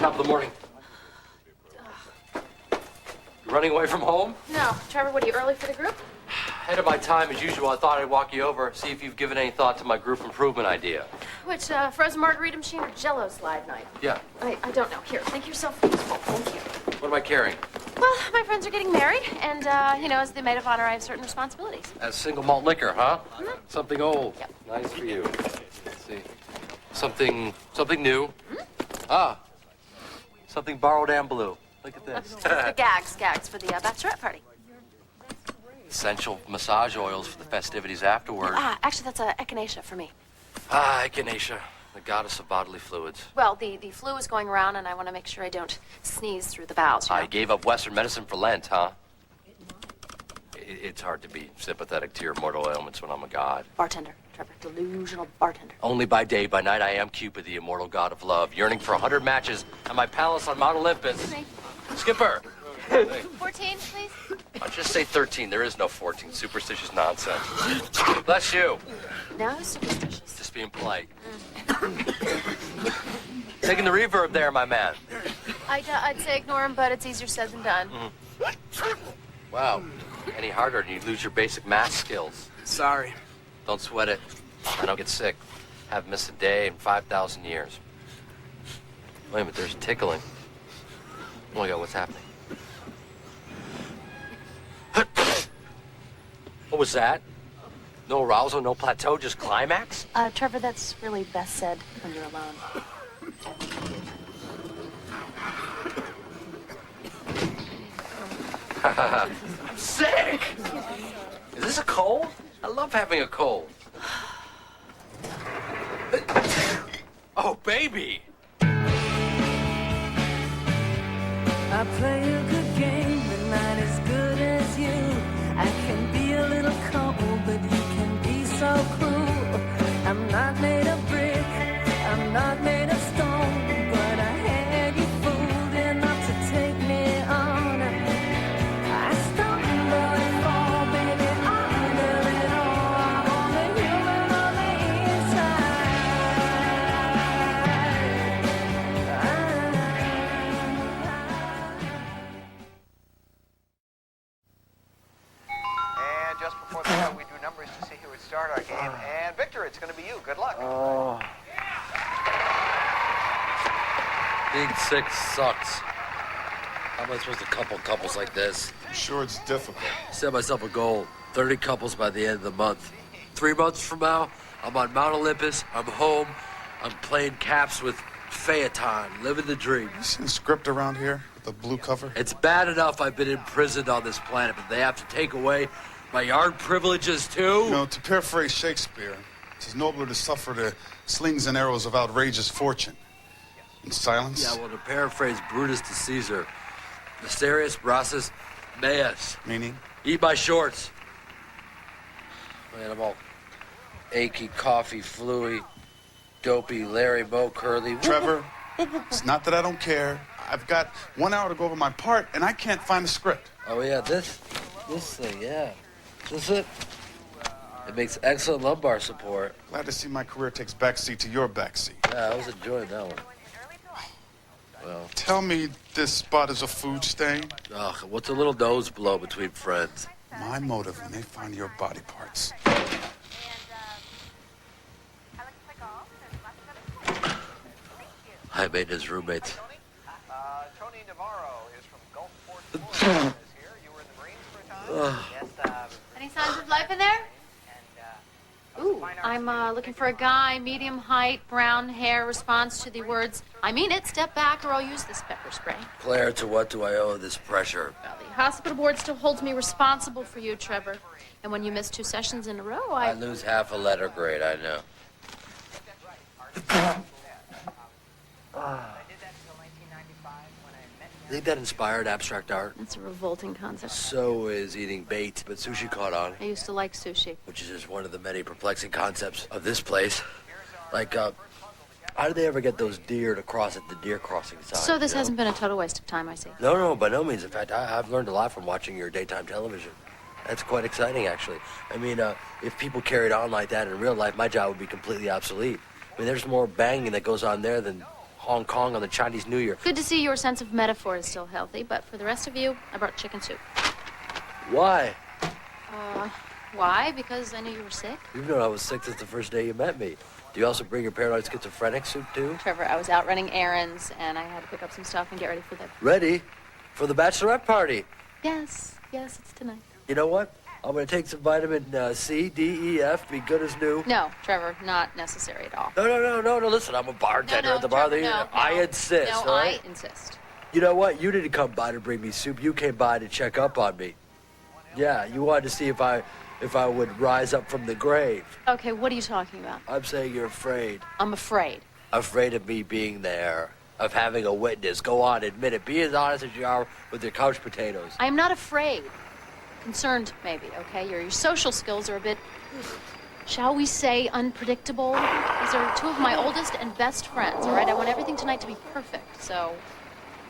Top of the morning. You running away from home? No. Trevor, what are you, early for the group? Ahead of my time, as usual, I thought I'd walk you over, see if you've given any thought to my group improvement idea. Which, frozen margarita machine or Jell-O slide night? Yeah. I don't know. Here, make yourself useful. Thank you. What am I carrying? Well, my friends are getting married, and, as the maid of honor, I have certain responsibilities. As single malt liquor, huh? Mm-hmm. Something old. Yep. Nice for you. Let's see. Something new. Mm-hmm. Something borrowed and blue. Look at this. The gags for the Bachelorette party. Essential massage oils for the festivities afterward. Actually, that's echinacea for me. Echinacea, the goddess of bodily fluids. Well, the flu is going around, and I want to make sure I don't sneeze through the bowels, you know? I gave up Western medicine for Lent, huh? It's hard to be sympathetic to your mortal ailments when I'm a god. Bartender, Trevor. Delusional bartender. Only by day, by night, I am Cupid, the immortal god of love, yearning for 100 matches at my palace on Mount Olympus. Hey. Skipper! 14, please. I'll just say 13. There is no 14. Superstitious nonsense. Bless you. No, superstitious. Just being polite. Taking the reverb there, my man. I'd say ignore him, but it's easier said than done. Wow. Any harder and you lose your basic math skills. Sorry. Don't sweat it. I don't get sick. Haven't missed a day in 5,000 years. Wait a minute, there's tickling. Oh my God, what's happening? What was that? No arousal, no plateau, just climax? Trevor, that's really best said when you're alone. I'm sick! Is this a cold? I love having a cold. Oh, baby! I play a good game, but not as good as you. I can be a little cold, but you can be so cruel. I'm not made of brick, I'm not made of stone, but I had you fooled enough to take me on. I stumble and fall, baby, under it all. I'm only human on the And just before the show, we do numbers to see who would start our game. And Victor, it's going to be you. Good luck. Oh. Being sick sucks. How am I supposed to couple couples like this? I'm sure it's difficult. Set myself a goal. 30 couples by the end of the month. 3 months from now, I'm on Mount Olympus. I'm home. I'm playing caps with Phaeton, living the dream. You seen a script around here with the blue cover? It's bad enough I've been imprisoned on this planet, but they have to take away my yard privileges, too? You know, to paraphrase Shakespeare, it is nobler to suffer the slings and arrows of outrageous fortune. In silence? Yeah, well, to paraphrase Brutus to Caesar, Mysterious Brassus Meus. Meaning? Eat my shorts. Man, I'm all achy, coffee, fluey, dopey, Larry, Moe, Curly. Trevor, it's not that I don't care. I've got 1 hour to go over my part, and I can't find the script. Oh, yeah, this thing, yeah. Is this it? It makes excellent lumbar support. Glad to see my career takes backseat to your backseat. Yeah, I was enjoying that one. Well, Tell me this spot is a food stain? ugh, what's a little nose blow between friends? My motive when they find your body parts. High maintenance roommates. Tony Navarro is from Gulfport, Florida. Is here. You were in the Marines for a time? Yes. Any signs of life in there? Ooh, I'm looking for a guy, medium height, brown hair, responds to the words, I mean it, step back or I'll use this pepper spray. Claire, to what do I owe this pressure? Well, the hospital board still holds me responsible for you, Trevor. And when you miss 2 sessions in a row, I lose half a letter grade, I know. Think that inspired abstract art? That's a revolting concept. So is eating bait, but sushi caught on. I used to like sushi. Which is just one of the many perplexing concepts of this place. Like, how did they ever get those deer to cross at the deer crossing sign? So this hasn't been a total waste of time, I see. No, by no means. In fact, I've learned a lot from watching your daytime television. That's quite exciting, actually. I mean, if people carried on like that in real life, my job would be completely obsolete. I mean, there's more banging that goes on there than Hong Kong on the Chinese New Year. Good to see your sense of metaphor is still healthy, but for the rest of you, I brought chicken soup. Why? Why? Because I knew you were sick? You've known I was sick since the first day you met me. Do you also bring your paranoid schizophrenic soup, too? Trevor, I was out running errands, and I had to pick up some stuff and get ready for the... Ready? For the Bachelorette party. Yes, it's tonight. You know what? I'm going to take some vitamin C, D, E, F, be good as new. No, Trevor, not necessary at all. No, Listen, I'm a bartender at the bar. Trevor, I insist, No, all right? I insist. You know what? You didn't come by to bring me soup. You came by to check up on me. Yeah, you wanted to see if I would rise up from the grave. Okay, what are you talking about? I'm saying you're afraid. I'm afraid. Afraid of me being there, of having a witness. Go on, admit it. Be as honest as you are with your couch potatoes. I am not afraid. Concerned, maybe, okay? Your social skills are a bit, shall we say, unpredictable. These are two of my oldest and best friends, all right? I want everything tonight to be perfect, so...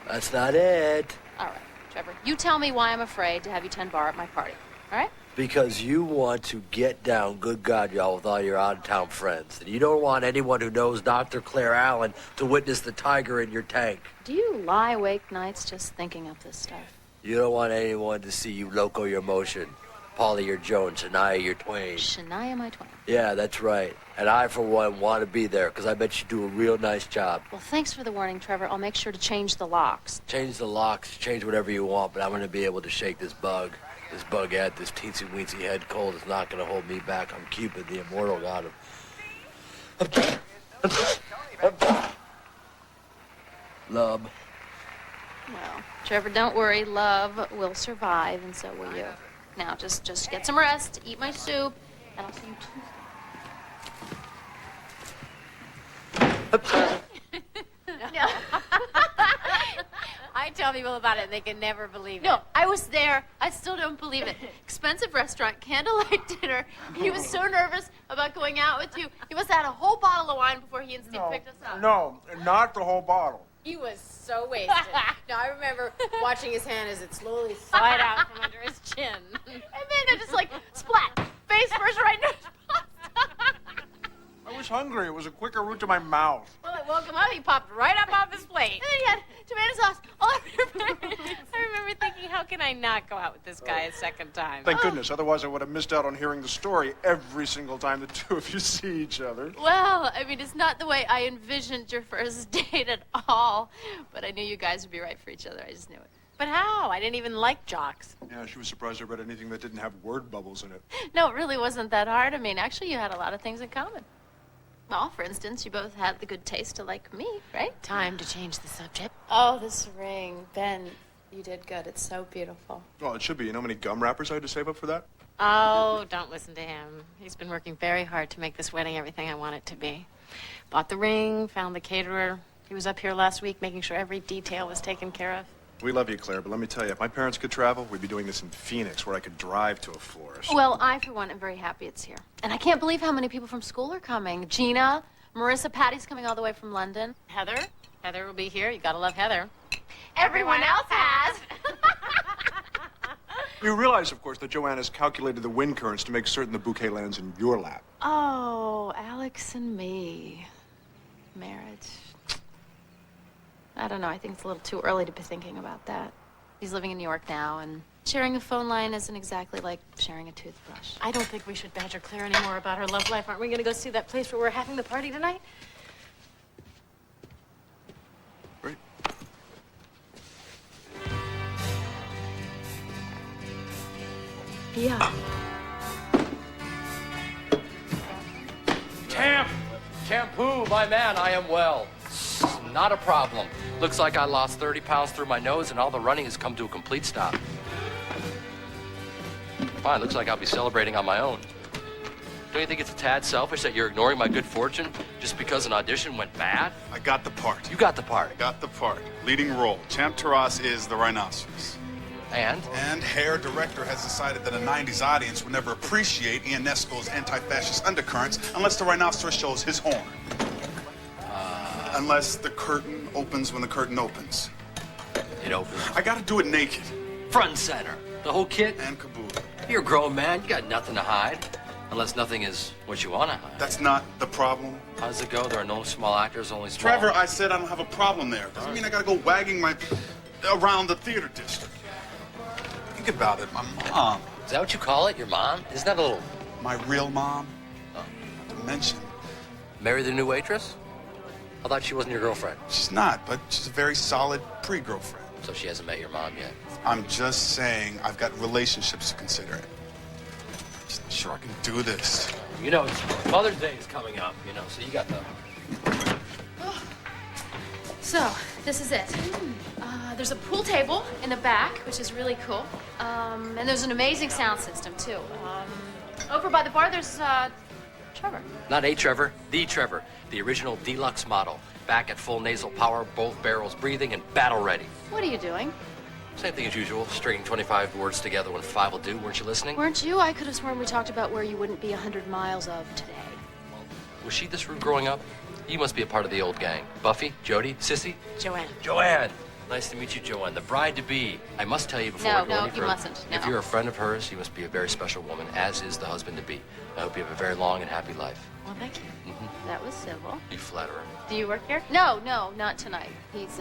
That's not it. All right, Trevor, you tell me why I'm afraid to have you 10 bar at my party, all right? Because you want to get down, good God, y'all, with all your out-of-town friends. And you don't want anyone who knows Dr. Claire Allen to witness the tiger in your tank. Do you lie awake nights just thinking up this stuff? You don't want anyone to see you loco your motion. Polly your Jones, Shania your Twain. Shania my Twain. Yeah, that's right. And I, for one, want to be there, because I bet you do a real nice job. Well, thanks for the warning, Trevor. I'll make sure to change the locks. Change the locks, change whatever you want, but I'm going to be able to shake this bug. This bugette, this teensy-weensy head cold is not going to hold me back. I'm Cupid, the immortal god of... Love. Well, Trevor, don't worry. Love will survive, and so will you. Now, just get some rest, eat my soup, and I'll see you Tuesday. No. I tell people about it, and they can never believe it. No, I was there. I still don't believe it. Expensive restaurant, candlelight dinner. He was so nervous about going out with you. He must have had a whole bottle of wine before he and Steve picked us up. No, not the whole bottle. He was so wasted. No, I remember watching his hand as it slowly slid out from under his chin. And then I just like, splat, face first right in his I was hungry. It was a quicker route to my mouth. Well, it woke him up. He popped right up off his plate. And then he had tomato sauce all over your face. I remember thinking, how can I not go out with this guy a second time? Thank goodness. Otherwise, I would have missed out on hearing the story every single time the two of you see each other. Well, I mean, it's not the way I envisioned your first date at all. But I knew you guys would be right for each other. I just knew it. But how? I didn't even like jocks. Yeah, she was surprised I read anything that didn't have word bubbles in it. No, it really wasn't that hard. I mean, actually, you had a lot of things in common. Well, for instance, you both had the good taste to like me, right? Time to change the subject. Oh, this ring. Ben, you did good. It's so beautiful. Well, it should be. You know how many gum wrappers I had to save up for that? Oh, don't listen to him. He's been working very hard to make this wedding everything I want it to be. Bought the ring, found the caterer. He was up here last week making sure every detail was taken care of. We love you, Claire, but let me tell you, if my parents could travel, we'd be doing this in Phoenix, where I could drive to a florist. Well, I, for one, am very happy it's here. And I can't believe how many people from school are coming. Gina, Marissa, Patty's coming all the way from London. Heather will be here. You gotta love Heather. Everyone else has. You realize, of course, that Joanna's calculated the wind currents to make certain the bouquet lands in your lap. Oh, Alex and me. Marriage. I don't know. I think it's a little too early to be thinking about that. He's living in New York now, and sharing a phone line isn't exactly like sharing a toothbrush. I don't think we should badger Claire anymore about her love life. Aren't we gonna go see that place where we're having the party tonight? Right. Yeah. Shampoo, my man, I am well. Not a problem. Looks like I lost 30 pounds through my nose and all the running has come to a complete stop. Fine, looks like I'll be celebrating on my own. Don't you think it's a tad selfish that you're ignoring my good fortune just because an audition went bad? I got the part. You got the part. Got the part. Leading role. Champ Taras is the rhinoceros. And? And hair director has decided that a 90s audience would never appreciate Ionesco's anti-fascist undercurrents unless the rhinoceros shows his horn. Unless the curtain opens when the curtain opens. It opens. I gotta do it naked. Front and center. The whole kit? And caboodle. You're a grown man. You got nothing to hide. Unless nothing is what you want to hide. That's not the problem. How does it go? There are no small actors, only small... Trevor, I said I don't have a problem there. Doesn't mean I gotta go wagging my... around the theater district. Think about it, my mom. Is that what you call it? Your mom? Isn't that a little... My real mom? Oh. To mention. Marry the new waitress? I thought she wasn't your girlfriend. She's not, but she's a very solid pre-girlfriend. So she hasn't met your mom yet? I'm just saying I've got relationships to consider. Just not sure I can do this. You know, Mother's Day is coming up, you know, so you got the... So, this is it. There's a pool table in the back, which is really cool. And there's an amazing sound system, too. Over by the bar, there's, Trevor. Not a Trevor, the Trevor. The original deluxe model. Back at full nasal power, both barrels breathing, and battle ready. What are you doing? Same thing as usual, stringing 25 words together when 5 will do. Weren't you listening? Weren't you? I could have sworn we talked about where you wouldn't be 100 miles of today. Was she this rude growing up? You must be a part of the old gang. Buffy, Jody, Sissy? Joanne. Joanne! Nice to meet you, Joanne. The bride-to-be. I must tell you before I go any further. No, you mustn't. No. If you're a friend of hers, you must be a very special woman, as is the husband-to-be. I hope you have a very long and happy life. Well, thank you. Mm-hmm. That was civil. You flatterer. Do you work here? No, not tonight. He's,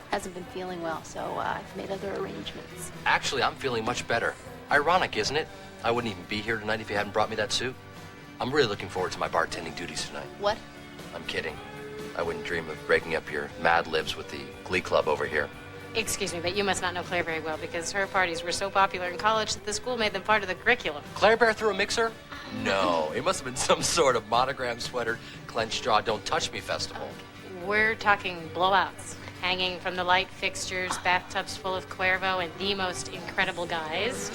hasn't been feeling well, so I've made other arrangements. Actually, I'm feeling much better. Ironic, isn't it? I wouldn't even be here tonight if you hadn't brought me that suit. I'm really looking forward to my bartending duties tonight. What? I'm kidding. I wouldn't dream of breaking up your Mad Libs with the Glee Club over here. Excuse me, but you must not know Claire very well because her parties were so popular in college that the school made them part of the curriculum. Claire Bear threw a mixer? No, it must have been some sort of monogram sweater, clenched jaw, don't touch me festival. We're talking blowouts. Hanging from the light fixtures, bathtubs full of Cuervo, and the most incredible guys.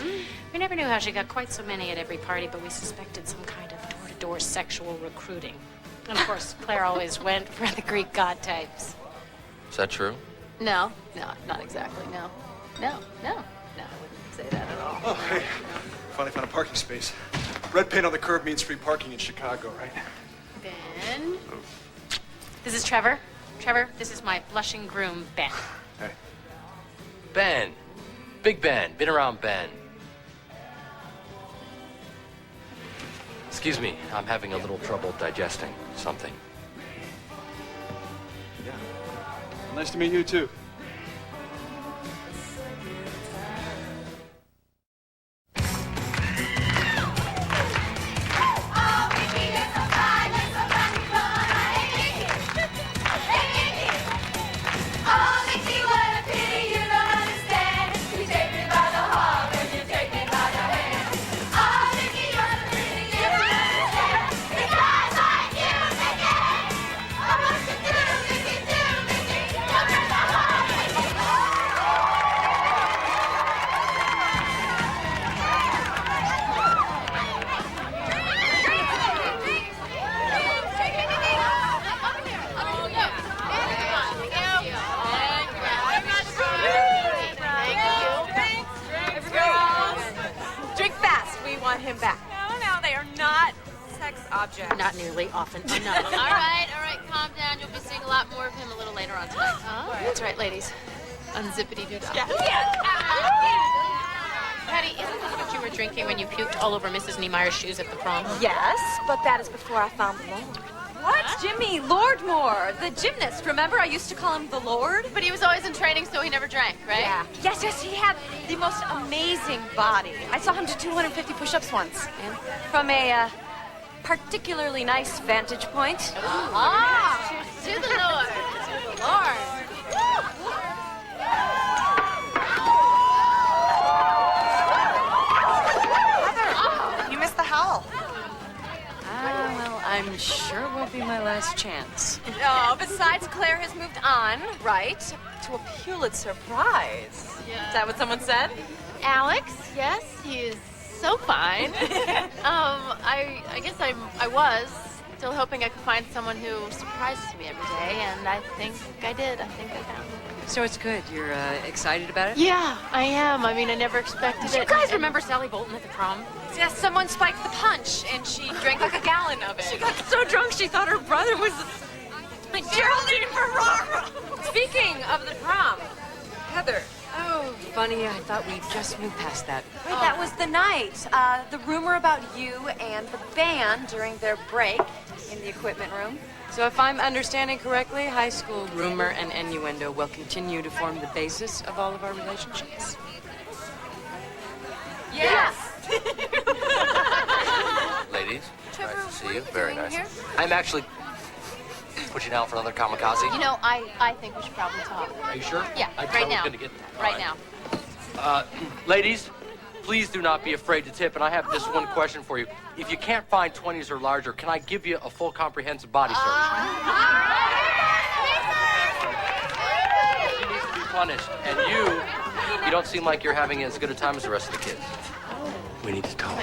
We never knew how she got quite so many at every party, but we suspected some kind of door-to-door sexual recruiting. And of course, Claire always went for the Greek god types. Is that true? No, not exactly. No, I wouldn't say that at all. Oh, hey. Finally found a parking space. Red paint on the curb means free parking in Chicago, right? Ben. This is Trevor. Trevor, this is my blushing groom, Ben. Hey. Ben. Big Ben. Been around Ben. Excuse me, I'm having a little trouble digesting something. Yeah. Nice to meet you, too. Not nearly often enough. All right, calm down. You'll be seeing a lot more of him a little later on tonight. That's right, ladies. Unzippity-doo-dah. Patty, isn't this what you were drinking when you puked all over Mrs. Niemeyer's shoes at the prom? Yes, but that is before I found the Lord. What? Jimmy Lordmore, the gymnast. Remember, I used to call him the Lord? But he was always in training, so he never drank, right? Yeah. Yes, he had the most amazing body. I saw him do 250 push-ups once. Yeah. From a, particularly nice vantage point. To the Lord. To the Lord. Heather, you missed the howl. Well, I'm sure it won't be my last chance. Oh, besides, Claire has moved on, right? To a Pulitzer Prize. Yeah. Is that what someone said? Alex, yes, he is so fine. I guess I was still hoping I could find someone who surprises me every day, and I think I did. I think I found it. So it's good. You're excited about it? Yeah, I am. I mean, I never expected Do it. you guys remember Sally Bolton at the prom? Yes, someone spiked the punch, and she drank like a gallon of it. She got so drunk she thought her brother was Geraldine Ferrara. Speaking of the prom, Heather, Oh, funny, I thought we just moved past that. Wait, that was the night. The rumor about you and the band during their break in the equipment room. So if I'm understanding correctly, high school rumor and innuendo will continue to form the basis of all of our relationships? Yes. Ladies, Trevor, nice to see what you. are you Very doing nice. here? I'm actually pushing out for another kamikaze. You know, I think we should probably talk. Are you sure? Yeah, I right was now. gonna get that. Right All now. Ladies, please do not be afraid to tip. And I have just one question for you. If you can't find 20s or larger, can I give you a full comprehensive body search? She needs to be punished. And you don't seem like you're having as good a time as the rest of the kids. We need to talk.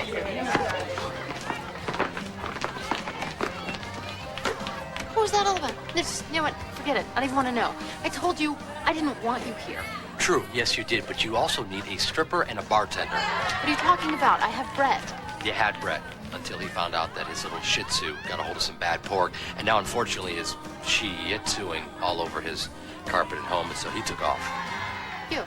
What was that all about? You know what? Forget it. I don't even want to know. I told you I didn't want you here. True, yes, you did, but you also need a stripper and a bartender. What are you talking about? I have Brett. You had Brett until he found out that his little Shih Tzu got a hold of some bad pork, and now, unfortunately, is Shih-Tzuing all over his carpet at home, and so he took off. You.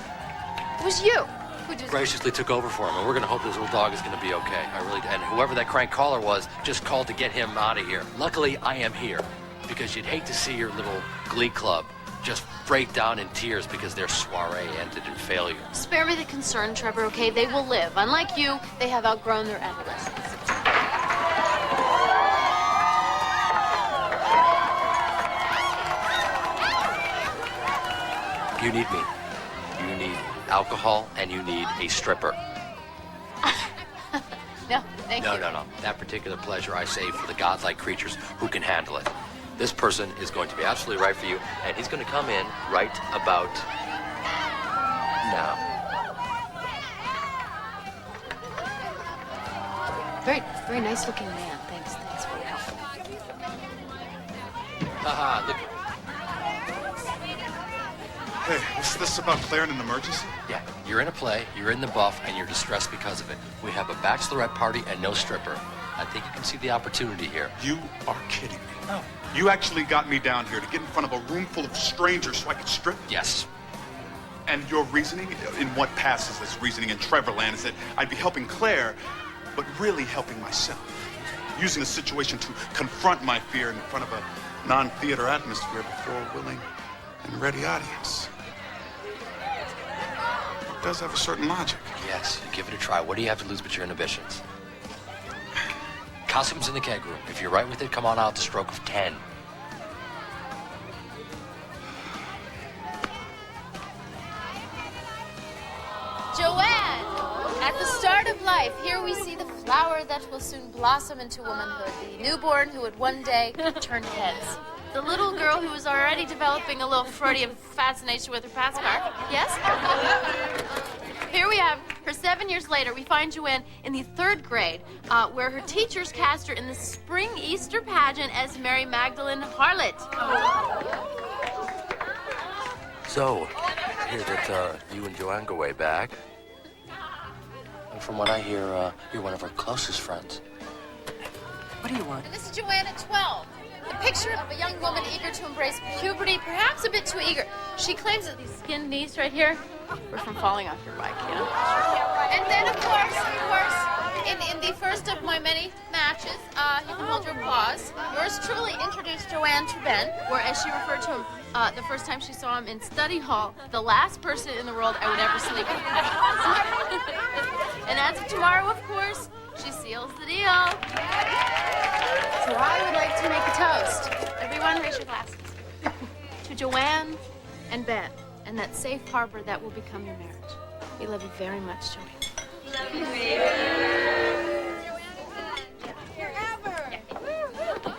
It was you who just... Graciously took over for him, and we're going to hope this little dog is going to be okay. I really do. And whoever that crank caller was just called to get him out of here. Luckily, I am here, because you'd hate to see your little glee club just break down in tears because their soiree ended in failure. Spare me the concern, Trevor, okay? They will live. Unlike you, they have outgrown their adolescence. You need me. You need alcohol, and you need a stripper. No, thank you. No. That particular pleasure I save for the godlike creatures who can handle it. This person is going to be absolutely right for you, and he's going to come in right about now. Very nice looking man. Thanks for your help. Haha, look. Hey, what's this about clearing an emergency? Yeah, you're in a play, you're in the buff, and you're distressed because of it. We have a bachelorette party and no stripper. I think you can see the opportunity here. You are kidding me. No. You actually got me down here to get in front of a room full of strangers so I could strip? Yes. And your reasoning, in what passes as reasoning in Trevorland, is that I'd be helping Claire, but really helping myself. Using the situation to confront my fear in front of a non-theater atmosphere before a willing and ready audience. It does have a certain logic. Yes, give it a try. What do you have to lose but your inhibitions? Costumes in the keg room. If you're right with it, come on out to stroke of 10. Joanne! At the start of life, here we see the flower that will soon blossom into womanhood, the newborn who would one day turn heads. The little girl who was already developing a little Freudian fascination with her past car. Yes? Here we have her 7 years later. We find Joanne in the 3rd grade, where her teachers cast her in the spring Easter pageant as Mary Magdalene Harlot. So, I hear that you and Joanne go way back. And from what I hear, you're one of her closest friends. What do you want? And this is Joanne at 12. A picture of a young woman eager to embrace puberty, perhaps a bit too eager. She claims that these skinned knees right here were from falling off your bike, And then, of course, in the first of my many matches, you can hold your applause. Yours truly introduced Joanne to Ben, or as she referred to him the first time she saw him in study hall, the last person in the world I would ever sleep with. And as of tomorrow, of course, she seals the deal. So I would like to make a toast. Everyone, raise your glasses. To Joanne and Ben, and that safe harbor that will become your marriage. We love you very much, Joanne. Love you, baby.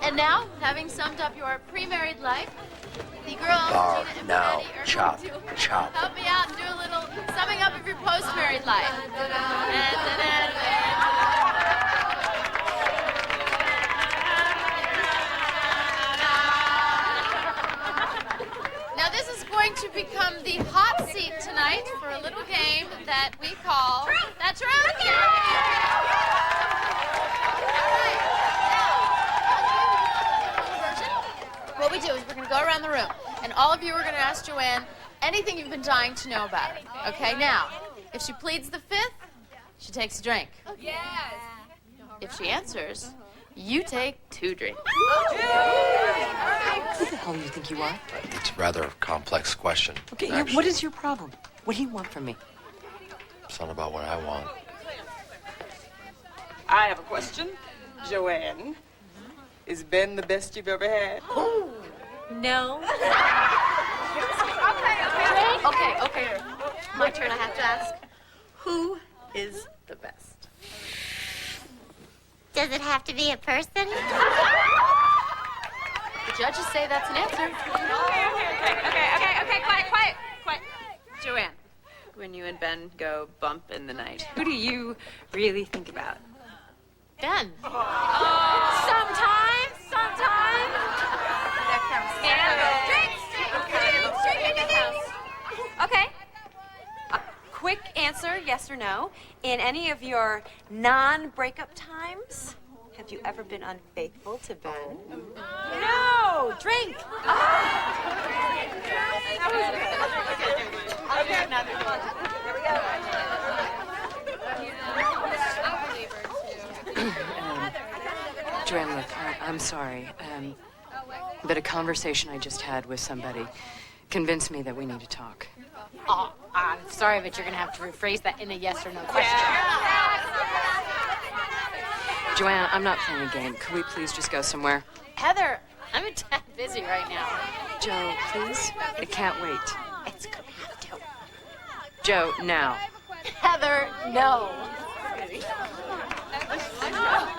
And now, having summed up your pre-married life, the girls, Bar, Gina and now, Betty, are chop, going to chop. help me out and do a little summing up of your post-married life. Now this is going to become the hot seat tonight for a little game that we call That's Right. What we do is we're going to go around the room, and all of you are going to ask Joanne anything you've been dying to know about her. Okay, now, if she pleads the fifth, she takes a drink. Yes. If she answers, you take 2 drinks. Who the hell do you think you are? It's a rather complex question. Okay, actually. what is your problem? What do you want from me? It's not about what I want. I have a question. Joanne, is Ben the best you've ever had? No. Okay. My turn, I have to ask. Who is the best? Does it have to be a person? The judges say that's an answer. Okay, quiet. Joanne, when you and Ben go bump in the night, who do you really think about? Ben. Sometimes. Okay. Quick answer, yes or no. In any of your non-breakup times, have you ever been unfaithful to Ben? No! Drink! That was good. I'll do another one. Here we go. Joanne, look, I'm sorry, but a conversation I just had with somebody convinced me that we need to talk. Oh, I'm sorry, but you're going to have to rephrase that in a yes or no question. Joanne, I'm not playing a game. Could we please just go somewhere? Heather, I'm a tad busy right now. Joe, please? It can't wait. It's going to have to. Joe, now. Heather, no.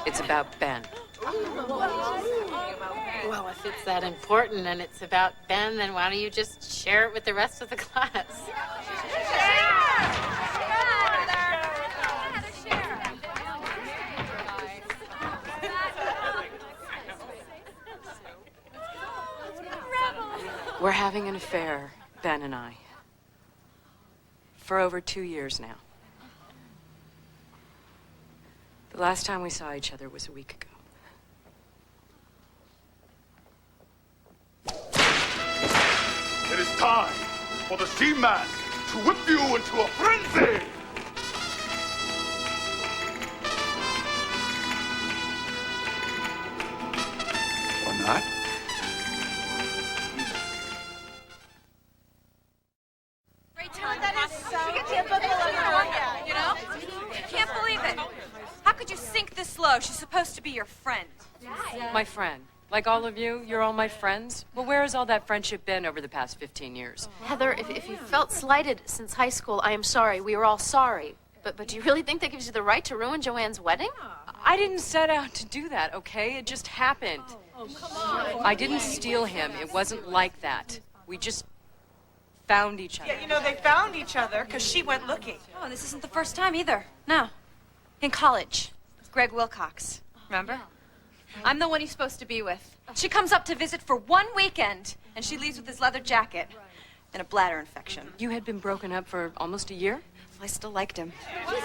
It's about Ben. Well, if it's that important and it's about Ben, then why don't you just share it with the rest of the class? We're having an affair, Ben and I, for over 2 years now. The last time we saw each other was a week ago. It is time for the Seaman to whip you into a frenzy! Or not? That is so typical of Maria, you know? I can't believe it. How could you sink this low? She's supposed to be your friend. My friend. Like all of you, you're all my friends. Well, where has all that friendship been over the past 15 years? Heather, if you felt slighted since high school, I am sorry. We were all sorry. But do you really think that gives you the right to ruin Joanne's wedding? I didn't set out to do that, okay? It just happened. I didn't steal him. It wasn't like that. We just found each other. Yeah, you know, they found each other because she went looking. Oh, this isn't the first time either. No. In college, with Greg Wilcox. Remember? I'm the one he's supposed to be with. She comes up to visit for 1 weekend, and she leaves with his leather jacket and a bladder infection. You had been broken up for almost a year? I still liked him. Wait a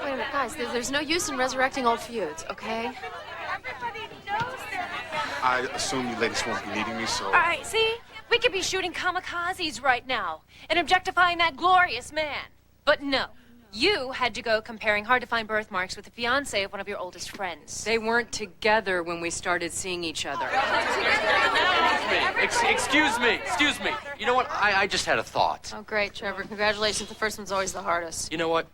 minute, guys. There's no use in resurrecting old feuds, okay? I assume you ladies won't be needing me, so... All right, see? We could be shooting kamikazes right now and objectifying that glorious man. But no. You had to go comparing hard-to-find birthmarks with the fiancé of one of your oldest friends. They weren't together when we started seeing each other. Excuse me. You know what? I just had a thought. Oh, great, Trevor. Congratulations. The first one's always the hardest. You know what?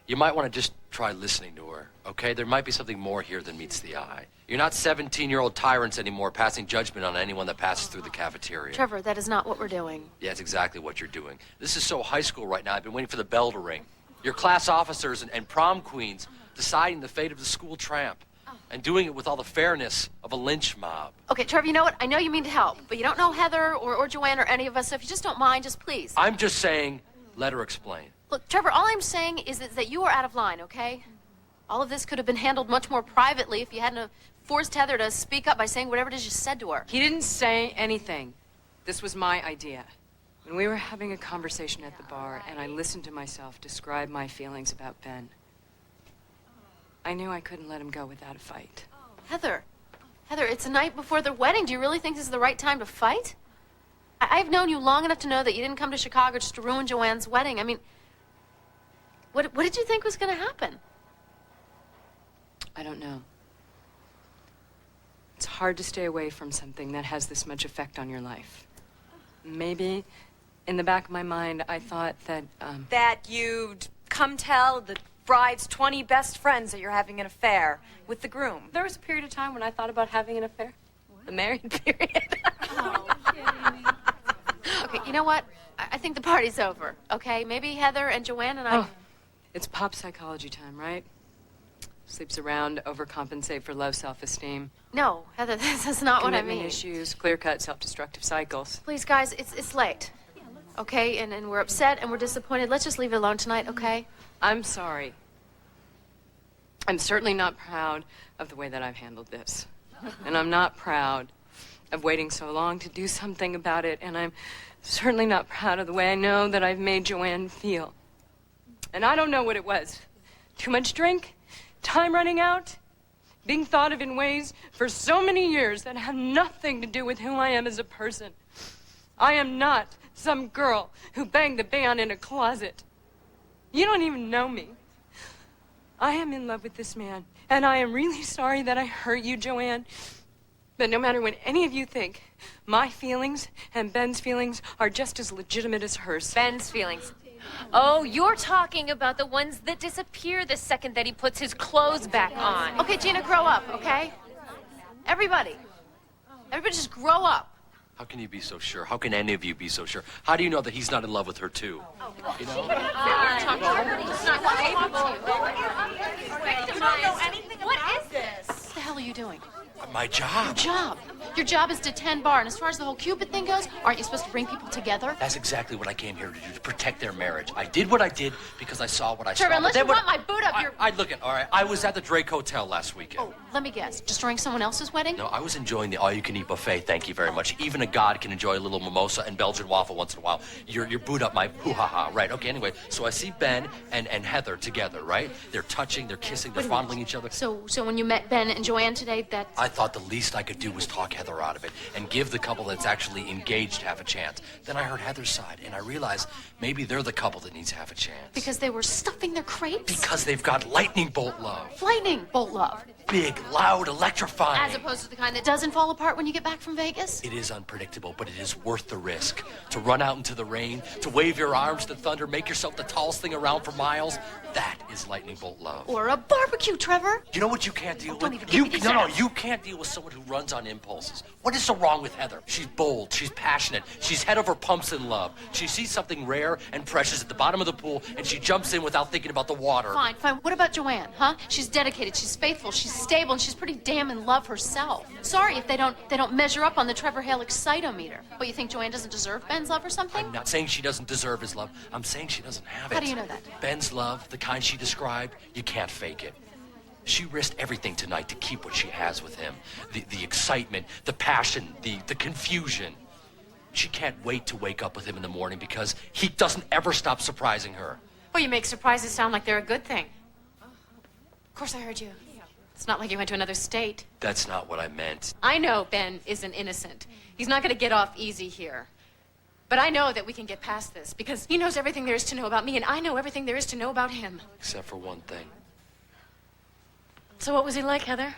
You might want to just try listening to her, okay? There might be something more here than meets the eye. You're not 17-year-old tyrants anymore passing judgment on anyone that passes through the cafeteria. Trevor, that is not what we're doing. Yeah, it's exactly what you're doing. This is so high school right now. I've been waiting for the bell to ring. Your class officers and prom queens deciding the fate of the school tramp and doing it with all the fairness of a lynch mob. Okay, Trevor, you know what? I know you mean to help, but you don't know Heather or Joanne or any of us, so if you just don't mind, just please. I'm just saying, let her explain. Look, Trevor, all I'm saying is that you are out of line, okay? All of this could have been handled much more privately if you hadn't have forced Heather to speak up by saying whatever it is you said to her. He didn't say anything. This was my idea. When we were having a conversation at the bar, and I listened to myself describe my feelings about Ben, I knew I couldn't let him go without a fight. Heather, it's the night before their wedding. Do you really think this is the right time to fight? I've known you long enough to know that you didn't come to Chicago just to ruin Joanne's wedding. I mean, what did you think was going to happen? I don't know. It's hard to stay away from something that has this much effect on your life. Maybe, in the back of my mind, I thought that, That you'd come tell the bride's 20 best friends that you're having an affair with the groom. There was a period of time when I thought about having an affair. The married period. Okay, you know what? I think the party's over, okay? Maybe Heather and Joanne and I... Oh, it's pop psychology time, right? Sleeps around, overcompensate for low self-esteem. No, Heather, that's not what I Commitment mean. issues, clear-cut, self-destructive cycles. Please, guys, it's late. Okay? And we're upset and we're disappointed. Let's just leave it alone tonight, okay? I'm sorry. I'm certainly not proud of the way that I've handled this. And I'm not proud of waiting so long to do something about it. And I'm certainly not proud of the way I know that I've made Joanne feel. And I don't know what it was. Too much drink? Time running out? Being thought of in ways for so many years that have nothing to do with who I am as a person. I am not some girl who banged the band in a closet. You don't even know me. I am in love with this man, and I am really sorry that I hurt you, Joanne. But no matter what any of you think, my feelings and Ben's feelings are just as legitimate as hers. Ben's feelings. Oh, you're talking about the ones that disappear the second that he puts his clothes back on. Okay, Gina, grow up, okay? Everybody just grow up. How can you be so sure? How can any of you be so sure? How do you know that he's not in love with her, too? You know? What is this? What the hell are you doing? My job. Your job is to tend bar, and as far as the whole Cupid thing goes, aren't you supposed to bring people together? That's exactly what I came here to do, to protect their marriage. I did what I did because I saw what I Trevor, saw. unless you want my boot up your... Look at, all right, I was at the Drake Hotel last weekend. Oh, let me guess. Destroying someone else's wedding? No, I was enjoying the all-you-can-eat buffet, thank you very much. Even a god can enjoy a little mimosa and Belgian waffle once in a while. You're boot up my hoo-ha-ha, right? Okay, anyway, so I see Ben and Heather together, right? They're touching, they're kissing, they're fondling each other. So when you met Ben and Joanne today, that... I thought the least I could do was talk Heather out of it and give the couple that's actually engaged half a chance. Then I heard Heather's side, and I realized maybe they're the couple that needs half a chance. Because they were stuffing their crepes? Because they've got lightning bolt love. Lightning bolt love. Big, loud, electrifying. As opposed to the kind that doesn't fall apart when you get back from Vegas? It is unpredictable, but it is worth the risk. To run out into the rain, to wave your arms to thunder, make yourself the tallest thing around for miles. That is lightning bolt love. Or a barbecue, Trevor. You know what you can't deal don't with? even give me these sounds. You can't deal with someone who runs on impulses. What is so wrong with Heather? She's bold, she's passionate, she's head over pumps in love. She sees something rare and precious at the bottom of the pool, and she jumps in without thinking about the water. Fine. What about Joanne, huh? She's dedicated, she's faithful, she's stable, and she's pretty damn in love herself. Sorry if they don't measure up on the Trevor Hale excitometer. But you think Joanne doesn't deserve Ben's love or something? I'm not saying she doesn't deserve his love. I'm saying she doesn't have it. How do you know that? Ben's love, the kind she described, you can't fake it. She risked everything tonight to keep what she has with him. The excitement, the passion, the confusion. She can't wait to wake up with him in the morning because he doesn't ever stop surprising her. Well, you make surprises sound like they're a good thing. Of course I heard you. It's not like you went to another state. That's not what I meant. I know Ben isn't innocent. He's not going to get off easy here. But I know that we can get past this because he knows everything there is to know about me, and I know everything there is to know about him. Except for one thing. So what was he like, Heather?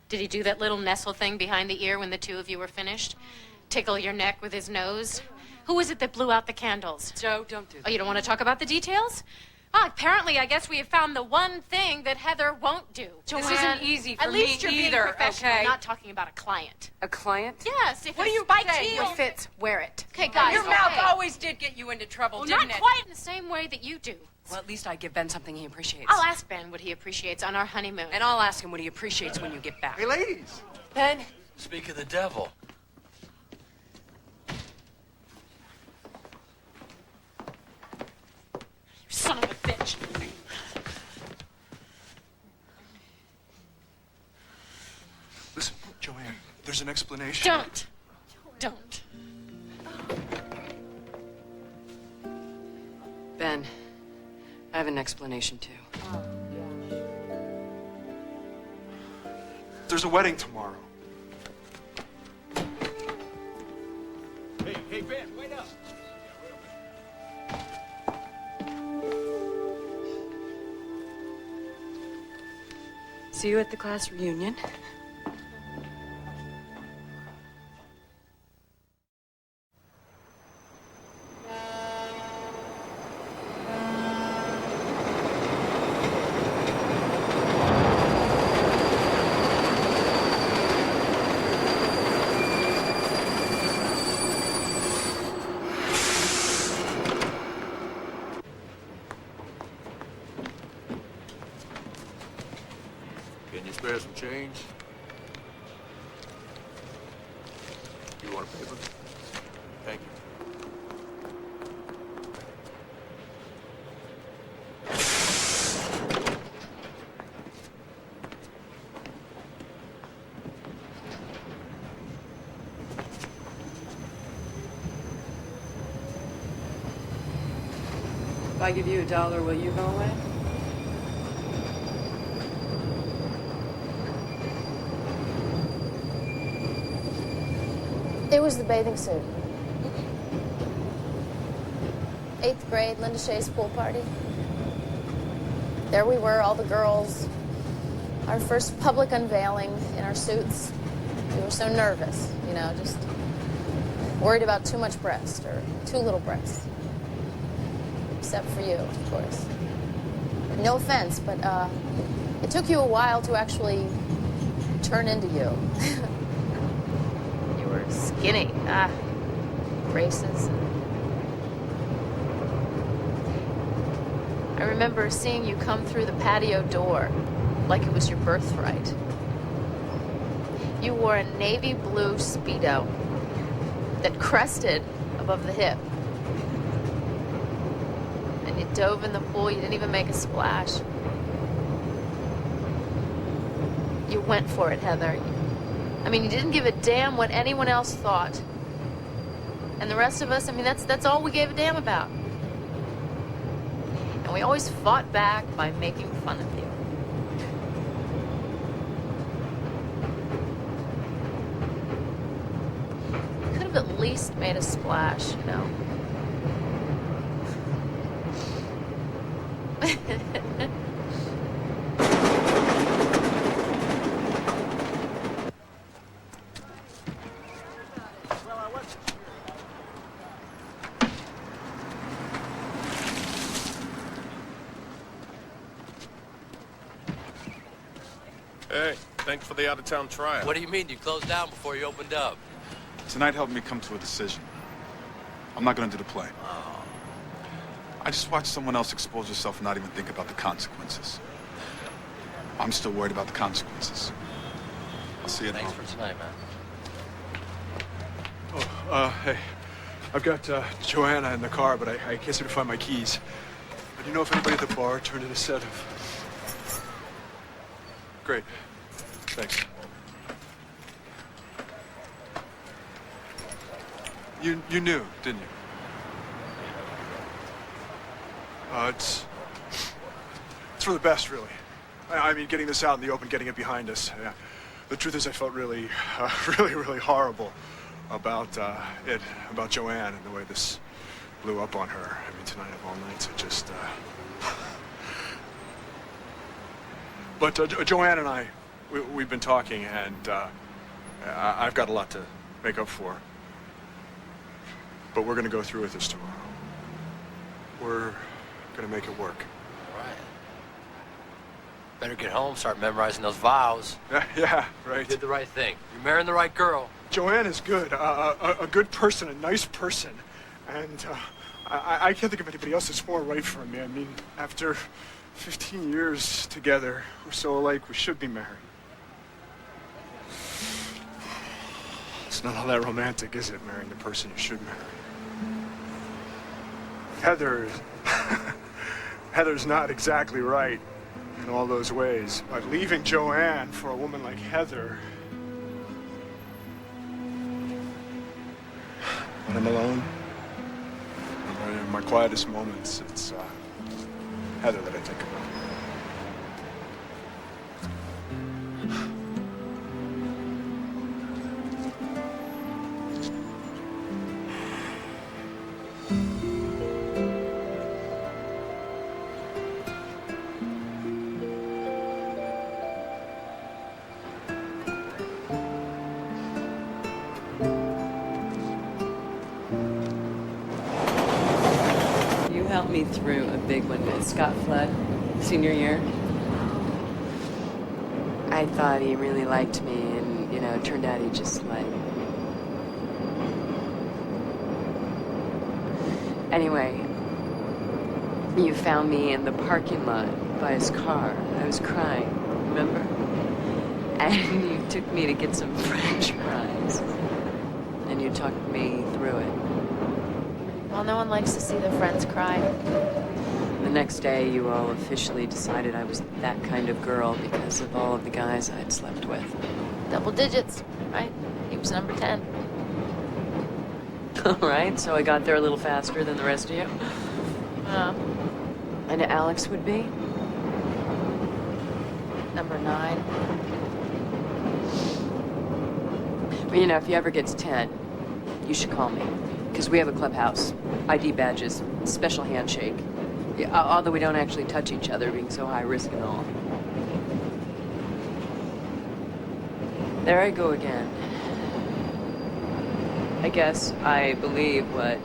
Did he do that little nestle thing behind the ear when the two of you were finished? Tickle your neck with his nose? Who was it that blew out the candles? Joe, don't do that. Oh, you don't want to talk about the details? Ah, apparently, I guess we have found the one thing that Heather won't do. This isn't easy for at least me you're either, being professional, okay? not talking about a client. A client? Yes, if What a are you spiked saying? heel fits, wear it. Okay, guys. Your mouth always did get you into trouble, Well, didn't not it? quite in the same way that you do. Well, at least I give Ben something he appreciates. I'll ask Ben what he appreciates on our honeymoon. And I'll ask him what he appreciates when you get back. Hey, ladies. Ben? Speak of the devil. Son of a bitch. Listen, Joanne, there's an explanation. Don't. Ben, I have an explanation too. There's a wedding tomorrow. Hey, See you at the class reunion. Can you spare some change? You want a paper? Thank you. If I give you $1, will you go away? It was the bathing suit. 8th grade, Linda Shea's pool party. There we were, all the girls. Our first public unveiling in our suits. We were so nervous, you know, just worried about too much breast or too little breast. Except for you, of course. No offense, but it took you a while to actually turn into you. You were skinny. Braces. I remember seeing you come through the patio door like it was your birthright. You wore a navy blue Speedo that crested above the hip. And you dove in the pool, you didn't even make a splash. You went for it, Heather. I mean, you didn't give a damn what anyone else thought. And the rest of us, I mean, that's all we gave a damn about. And we always fought back by making fun of you. You could have at least made a splash, you know. Hey, thanks for the out-of-town trial. What do you mean? You closed down before you opened up. Tonight helped me come to a decision. I'm not gonna do the play. I just watched someone else expose herself and not even think about the consequences. I'm still worried about the consequences. I'll see you at Thanks home. for tonight, man. Hey, I've got Joanna in the car, but I can't seem to find my keys. Do you know if anybody at the bar turned in a set of... Great. Thanks. You knew, didn't you? It's for the best, really. I mean, getting this out in the open, getting it behind us. Yeah. The truth is, I felt really, really horrible about about Joanne and the way this blew up on her. I mean, tonight of all nights, it just... But Joanne and I, we've been talking, and I've got a lot to make up for. But we're going to go through with this tomorrow. We're going to make it work. All right. Better get home, start memorizing those vows. Yeah, right. You did the right thing. You're marrying the right girl. Joanne is good, a good person, a nice person. And I can't think of anybody else that's more right for me. I mean, after 15 years together, we're so alike, we should be married. It's not all that romantic, is it, marrying the person you should marry? Heather's not exactly right in all those ways, but leaving Joanne for a woman like Heather, when I'm alone, or in my quietest moments, it's Heather that I think about. me through a big one with Scott Flood, senior year. I thought he really liked me, and, it turned out he just, Anyway, you found me in the parking lot by his car. I was crying, remember? And you took me to get some French fries. And you talked me through it. Well, no one likes to see their friends cry. The next day, you all officially decided I was that kind of girl because of all of the guys I'd slept with. Double digits, right? He was number 10. All right, so I got there a little faster than the rest of you. And Alex would be? Number 9. Well, if he ever gets 10, you should call me. Because we have a clubhouse, ID badges, special handshake. Yeah, although we don't actually touch each other, being so high risk and all. There I go again. I guess I believe what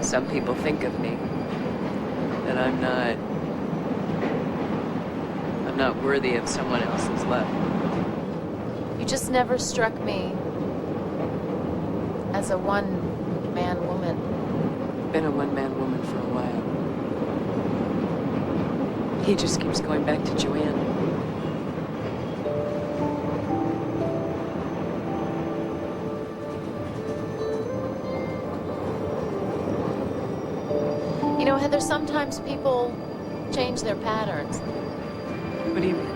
some people think of me. That I'm not worthy of someone else's love. You just never struck me as a one-man woman. Been a one-man woman for a while. He just keeps going back to Joanne. Heather, sometimes people change their patterns. What do you mean?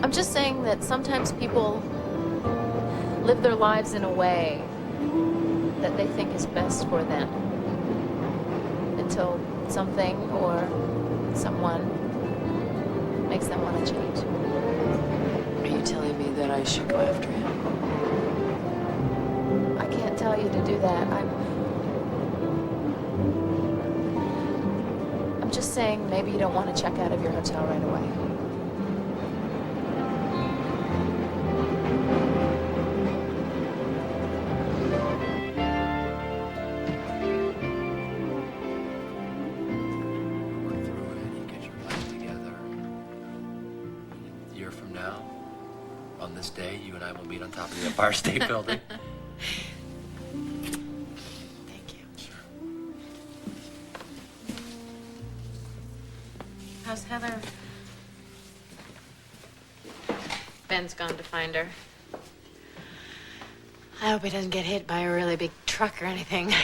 I'm just saying that sometimes people live their lives in a way that they think is best for them until something or someone makes them want to change. Are you telling me that I should go after him? I can't tell you to do that. I'm just saying maybe you don't want to check out of your hotel right away. Work through it, you get your life together. A year from now, on this day, you and I will meet on top of the Empire State Building. How's Heather? Ben's gone to find her. I hope he doesn't get hit by a really big truck or anything.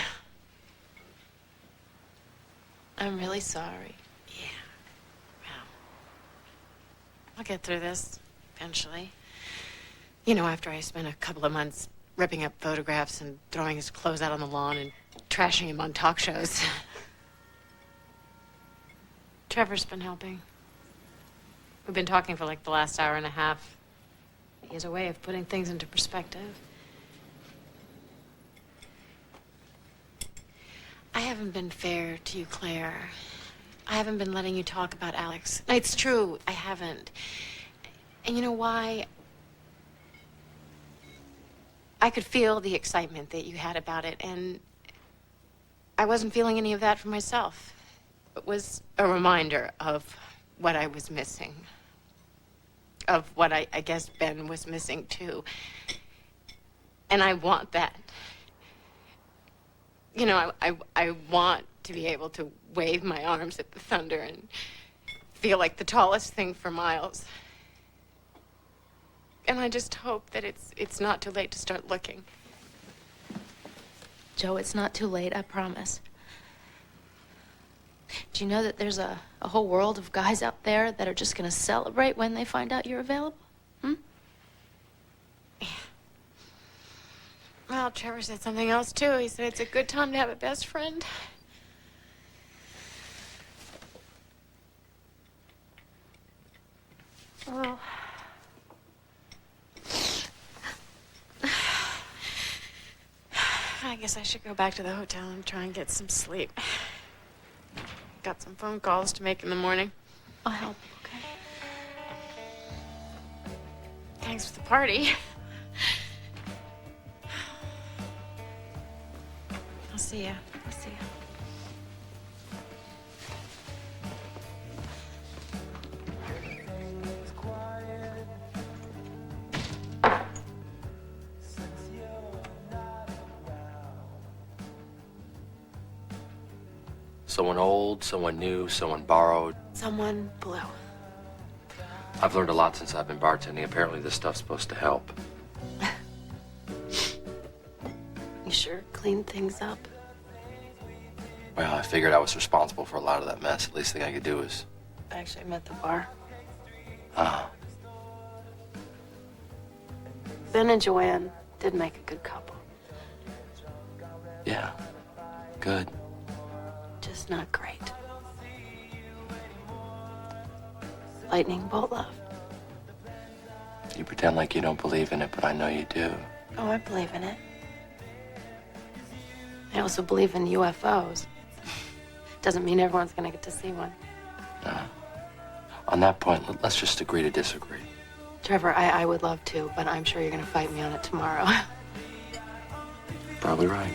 I'm really sorry. Yeah. Well, I'll get through this eventually. After I spent a couple of months ripping up photographs and throwing his clothes out on the lawn and trashing him on talk shows. Trevor's been helping. We've been talking for the last hour and a half. He has a way of putting things into perspective. I haven't been fair to you, Claire. I haven't been letting you talk about Alex. It's true, I haven't. And you know why? I could feel the excitement that you had about it, and I wasn't feeling any of that for myself. It was a reminder of what I was missing. Of what I guess Ben was missing, too. And I want that. I want to be able to wave my arms at the thunder and feel like the tallest thing for miles. And I just hope that it's not too late to start looking. Joe, it's not too late, I promise. Do you know that there's a whole world of guys out there that are just going to celebrate when they find out you're available? Yeah. Well, Trevor said something else, too. He said it's a good time to have a best friend. Well... I guess I should go back to the hotel and try and get some sleep. Got some phone calls to make in the morning. I'll help you, okay? Thanks for the party. I'll see ya. Someone old, someone new, someone borrowed. Someone blue. I've learned a lot since I've been bartending. Apparently this stuff's supposed to help. You sure cleaned things up? Well, I figured I was responsible for a lot of that mess. The least thing I could do is... Actually, I met the bar. Ah. Ben and Joanne did make a good couple. Yeah. Good. Just not great. Lightning bolt love. You pretend like you don't believe in it, but I know you do. Oh, I believe in it. I also believe in UFOs. Doesn't mean everyone's gonna get to see one. No. On that point, let's just agree to disagree. Trevor, I would love to, but I'm sure you're gonna fight me on it tomorrow. Probably right.